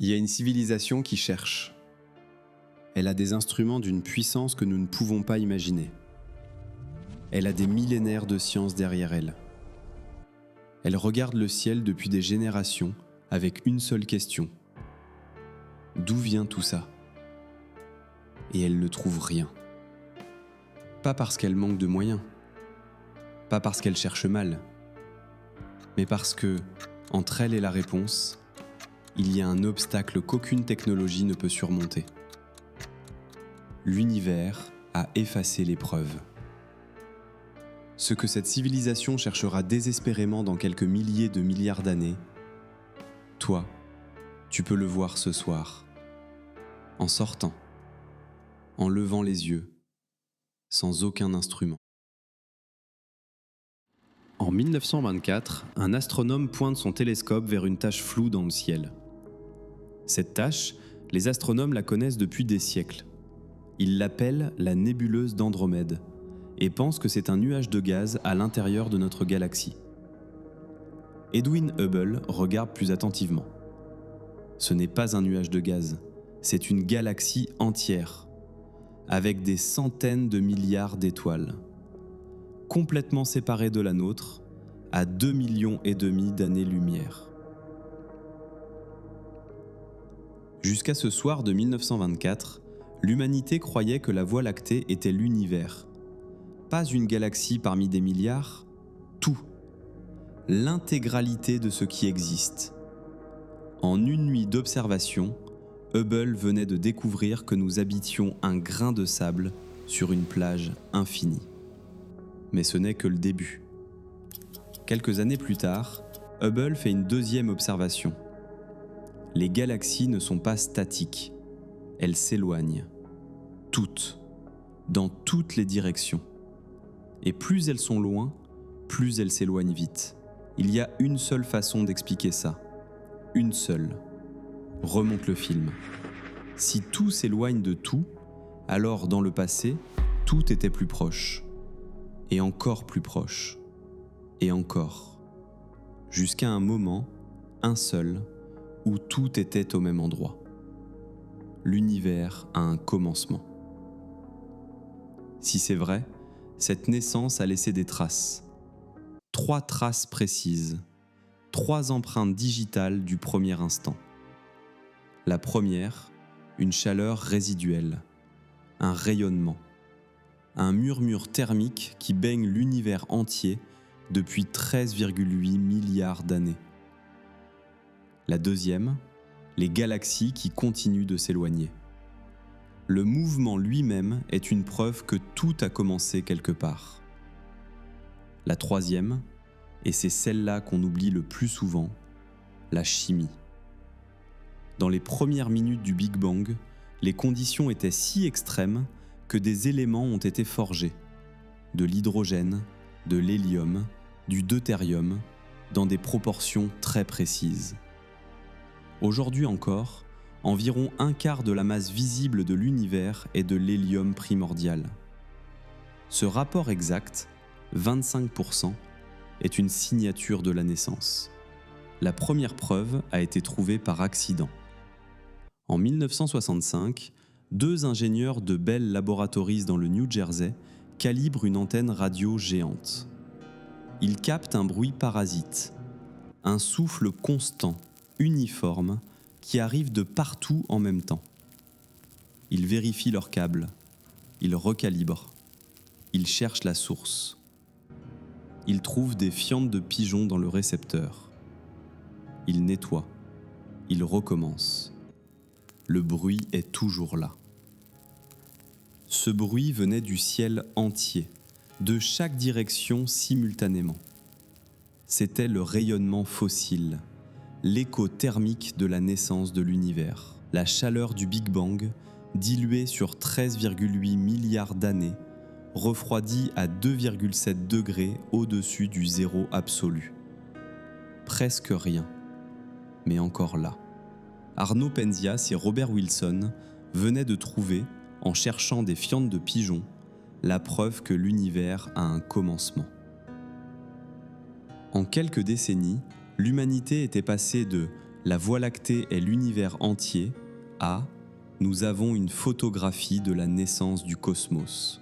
Il y a une civilisation qui cherche. Elle a des instruments d'une puissance que nous ne pouvons pas imaginer. Elle a des millénaires de science derrière elle. Elle regarde le ciel depuis des générations avec une seule question. D'où vient tout ça ? Et elle ne trouve rien. Pas parce qu'elle manque de moyens, pas parce qu'elle cherche mal, mais parce que, entre elle et la réponse, il y a un obstacle qu'aucune technologie ne peut surmonter. L'univers a effacé les preuves. Ce que cette civilisation cherchera désespérément dans quelques milliers de milliards d'années, toi, tu peux le voir ce soir, en sortant, en levant les yeux, sans aucun instrument. En 1924, un astronome pointe son télescope vers une tache floue dans le ciel. Cette tache, les astronomes la connaissent depuis des siècles. Ils l'appellent la nébuleuse d'Andromède et pensent que c'est un nuage de gaz à l'intérieur de notre galaxie. Edwin Hubble regarde plus attentivement. Ce n'est pas un nuage de gaz, c'est une galaxie entière, avec des centaines de milliards d'étoiles, complètement séparée de la nôtre, à 2,5 millions d'années-lumière. Jusqu'à ce soir de 1924, l'humanité croyait que la Voie lactée était l'univers. Pas une galaxie parmi des milliards, tout. L'intégralité de ce qui existe. En une nuit d'observation, Hubble venait de découvrir que nous habitions un grain de sable sur une plage infinie. Mais ce n'est que le début. Quelques années plus tard, Hubble fait une deuxième observation. Les galaxies ne sont pas statiques, elles s'éloignent. Toutes, dans toutes les directions. Et plus elles sont loin, plus elles s'éloignent vite. Il y a une seule façon d'expliquer ça. Une seule. Remonte le film. Si tout s'éloigne de tout, alors dans le passé, tout était plus proche. Et encore plus proche. Et encore. Jusqu'à un moment, un seul, où tout était au même endroit. L'univers a un commencement. Si c'est vrai, cette naissance a laissé des traces. 3 traces précises, 3 empreintes digitales du premier instant. La première, une chaleur résiduelle, un rayonnement, un murmure thermique qui baigne l'univers entier depuis 13,8 milliards d'années. La deuxième, les galaxies qui continuent de s'éloigner. Le mouvement lui-même est une preuve que tout a commencé quelque part. La troisième, et c'est celle-là qu'on oublie le plus souvent, la chimie. Dans les premières minutes du Big Bang, les conditions étaient si extrêmes que des éléments ont été forgés. De l'hydrogène, de l'hélium, du deutérium, dans des proportions très précises. Aujourd'hui encore, environ un quart de la masse visible de l'univers est de l'hélium primordial. Ce rapport exact, 25%, est une signature de la naissance. La première preuve a été trouvée par accident. En 1965, 2 ingénieurs de Bell Laboratories dans le New Jersey calibrent une antenne radio géante. Ils captent un bruit parasite, un souffle constant, uniforme, qui arrive de partout en même temps. Ils vérifient leurs câbles, ils recalibrent, ils cherchent la source. Ils trouvent des fientes de pigeons dans le récepteur. Ils nettoient, ils recommencent. Le bruit est toujours là. Ce bruit venait du ciel entier, de chaque direction simultanément. C'était le rayonnement fossile, l'écho thermique de la naissance de l'univers, la chaleur du Big Bang, diluée sur 13,8 milliards d'années, refroidie à 2,7 degrés au-dessus du zéro absolu. Presque rien, mais encore là. Arnaud Penzias et Robert Wilson venaient de trouver, en cherchant des fientes de pigeons, la preuve que l'univers a un commencement. En quelques décennies, l'humanité était passée de la Voie lactée est l'univers entier, A, nous avons une photographie de la naissance du cosmos.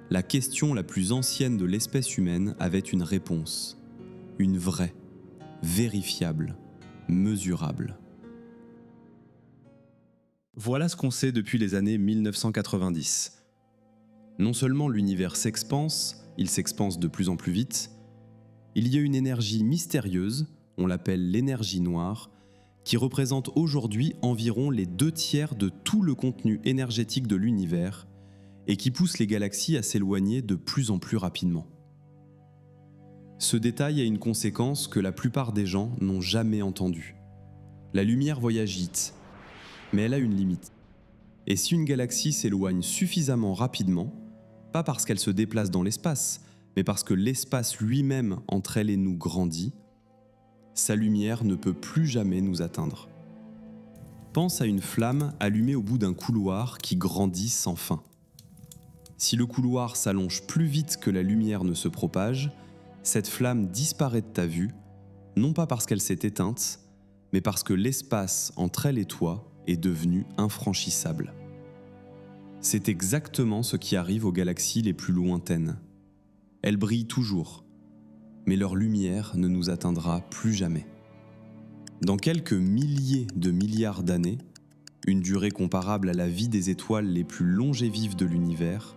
La question la plus ancienne de l'espèce humaine avait une réponse, une vraie, vérifiable, mesurable. Voilà ce qu'on sait depuis les années 1990. Non seulement l'univers s'expanse, il s'expanse de plus en plus vite, il y a une énergie mystérieuse, on l'appelle l'énergie noire, qui représente aujourd'hui environ les 2/3 de tout le contenu énergétique de l'univers et qui pousse les galaxies à s'éloigner de plus en plus rapidement. Ce détail a une conséquence que la plupart des gens n'ont jamais entendue. La lumière voyage vite, mais elle a une limite. Et si une galaxie s'éloigne suffisamment rapidement, pas parce qu'elle se déplace dans l'espace, mais parce que l'espace lui-même entre elle et nous grandit, sa lumière ne peut plus jamais nous atteindre. Pense à une flamme allumée au bout d'un couloir qui grandit sans fin. Si le couloir s'allonge plus vite que la lumière ne se propage, cette flamme disparaît de ta vue, non pas parce qu'elle s'est éteinte, mais parce que l'espace entre elle et toi est devenu infranchissable. C'est exactement ce qui arrive aux galaxies les plus lointaines. Elles brillent toujours, mais leur lumière ne nous atteindra plus jamais. Dans quelques milliers de milliards d'années, une durée comparable à la vie des étoiles les plus longévives de l'univers,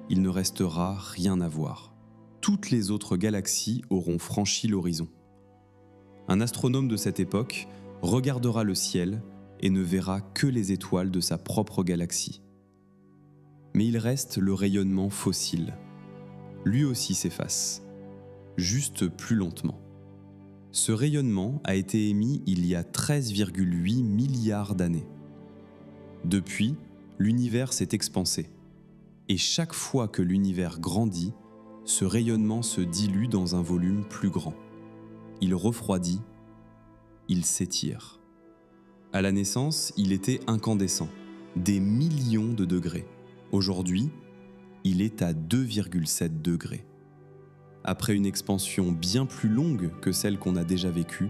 il ne restera rien à voir. Toutes les autres galaxies auront franchi l'horizon. Un astronome de cette époque regardera le ciel et ne verra que les étoiles de sa propre galaxie. Mais il reste le rayonnement fossile. Lui aussi s'efface, juste plus lentement. Ce rayonnement a été émis il y a 13,8 milliards d'années. Depuis, l'univers s'est expansé. Et chaque fois que l'univers grandit, ce rayonnement se dilue dans un volume plus grand. Il refroidit, il s'étire. À la naissance, il était incandescent, des millions de degrés. Aujourd'hui, il est à 2,7 degrés. Après une expansion bien plus longue que celle qu'on a déjà vécue,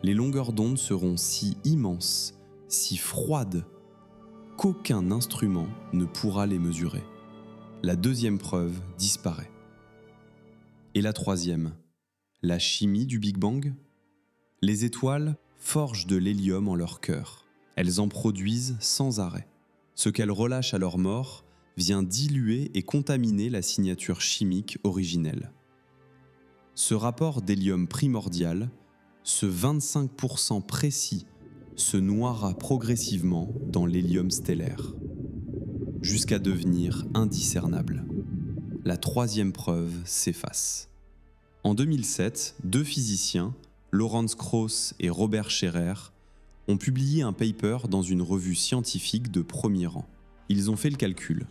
les longueurs d'onde seront si immenses, si froides, qu'aucun instrument ne pourra les mesurer. La deuxième preuve disparaît. Et la troisième, la chimie du Big Bang? Les étoiles forgent de l'hélium en leur cœur. Elles en produisent sans arrêt. Ce qu'elles relâchent à leur mort vient diluer et contaminer la signature chimique originelle. Ce rapport d'hélium primordial, ce 25% précis, se noiera progressivement dans l'hélium stellaire, jusqu'à devenir indiscernable. La troisième preuve s'efface. En 2007, deux physiciens, Lawrence Krauss et Robert Scherer, ont publié un paper dans une revue scientifique de premier rang. Ils ont fait le calcul.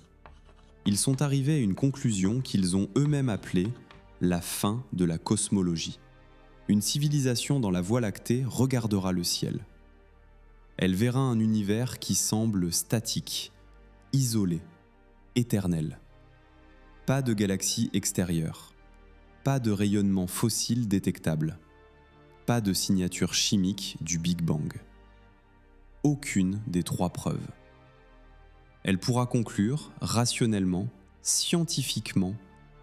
Ils sont arrivés à une conclusion qu'ils ont eux-mêmes appelée la fin de la cosmologie. Une civilisation dans la Voie lactée regardera le ciel. Elle verra un univers qui semble statique, isolé, éternel. Pas de galaxie extérieure, pas de rayonnement fossile détectable, pas de signature chimique du Big Bang. Aucune des trois preuves. Elle pourra conclure rationnellement, scientifiquement,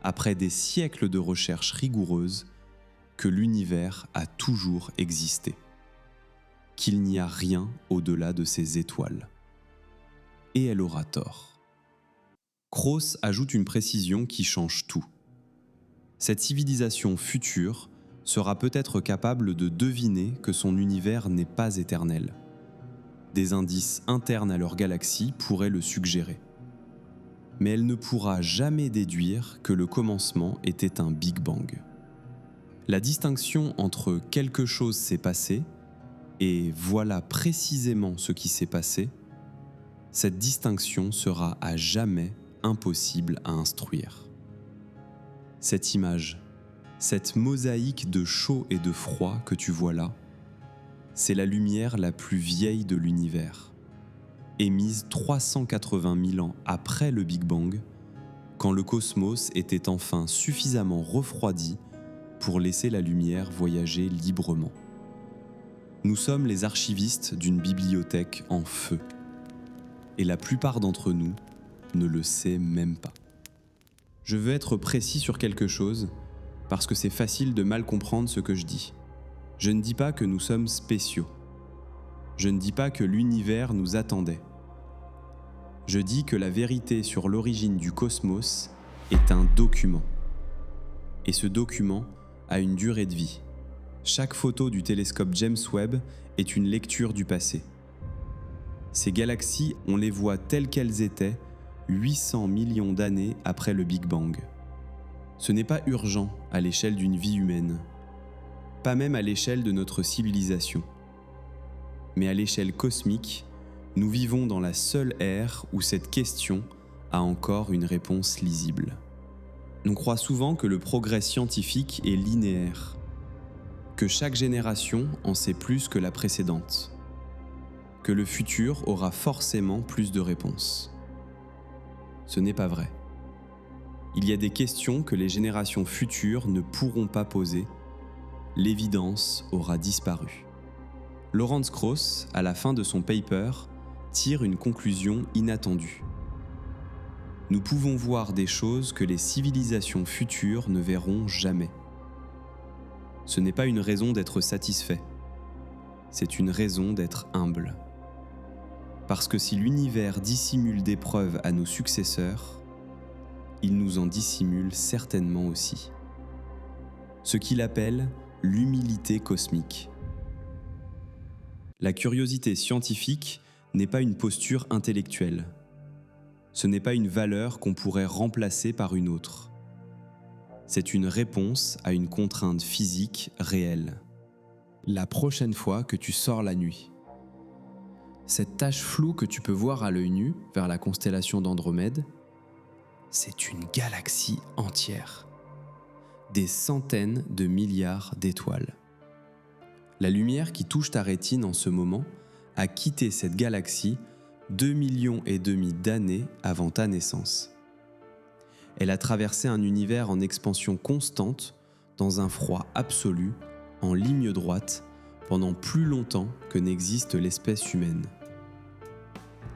après des siècles de recherches rigoureuses, que l'univers a toujours existé, qu'il n'y a rien au-delà de ces étoiles. Et elle aura tort. Krauss ajoute une précision qui change tout. Cette civilisation future sera peut-être capable de deviner que son univers n'est pas éternel. Des indices internes à leur galaxie pourraient le suggérer. Mais elle ne pourra jamais déduire que le commencement était un Big Bang. La distinction entre quelque chose s'est passé et voilà précisément ce qui s'est passé, cette distinction sera à jamais impossible à instruire. Cette image, cette mosaïque de chaud et de froid que tu vois là, c'est la lumière la plus vieille de l'univers, émise 380 000 ans après le Big Bang, quand le cosmos était enfin suffisamment refroidi pour laisser la lumière voyager librement. Nous sommes les archivistes d'une bibliothèque en feu. Et la plupart d'entre nous ne le sait même pas. Je veux être précis sur quelque chose parce que c'est facile de mal comprendre ce que je dis. Je ne dis pas que nous sommes spéciaux. Je ne dis pas que l'univers nous attendait. Je dis que la vérité sur l'origine du cosmos est un document. Et ce document a une durée de vie. Chaque photo du télescope James Webb est une lecture du passé. Ces galaxies, on les voit telles qu'elles étaient 800 millions d'années après le Big Bang. Ce n'est pas urgent à l'échelle d'une vie humaine, pas même à l'échelle de notre civilisation. Mais à l'échelle cosmique, nous vivons dans la seule ère où cette question a encore une réponse lisible. On croit souvent que le progrès scientifique est linéaire, que chaque génération en sait plus que la précédente, que le futur aura forcément plus de réponses. Ce n'est pas vrai. Il y a des questions que les générations futures ne pourront pas poser. L'évidence aura disparu. Lawrence Krauss, à la fin de son paper, tire une conclusion inattendue. Nous pouvons voir des choses que les civilisations futures ne verront jamais. Ce n'est pas une raison d'être satisfait, c'est une raison d'être humble. Parce que si l'univers dissimule des preuves à nos successeurs, il nous en dissimule certainement aussi. Ce qu'il appelle l'humilité cosmique. La curiosité scientifique n'est pas une posture intellectuelle. Ce n'est pas une valeur qu'on pourrait remplacer par une autre. C'est une réponse à une contrainte physique réelle. La prochaine fois que tu sors la nuit, cette tache floue que tu peux voir à l'œil nu vers la constellation d'Andromède, c'est une galaxie entière. Des centaines de milliards d'étoiles. La lumière qui touche ta rétine en ce moment a quitté cette galaxie 2,5 millions d'années avant ta naissance. Elle a traversé un univers en expansion constante, dans un froid absolu, en ligne droite, pendant plus longtemps que n'existe l'espèce humaine.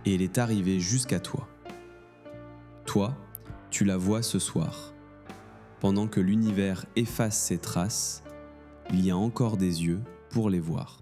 Et elle est arrivée jusqu'à toi. Toi, tu la vois ce soir. Pendant que l'univers efface ses traces, il y a encore des yeux pour les voir.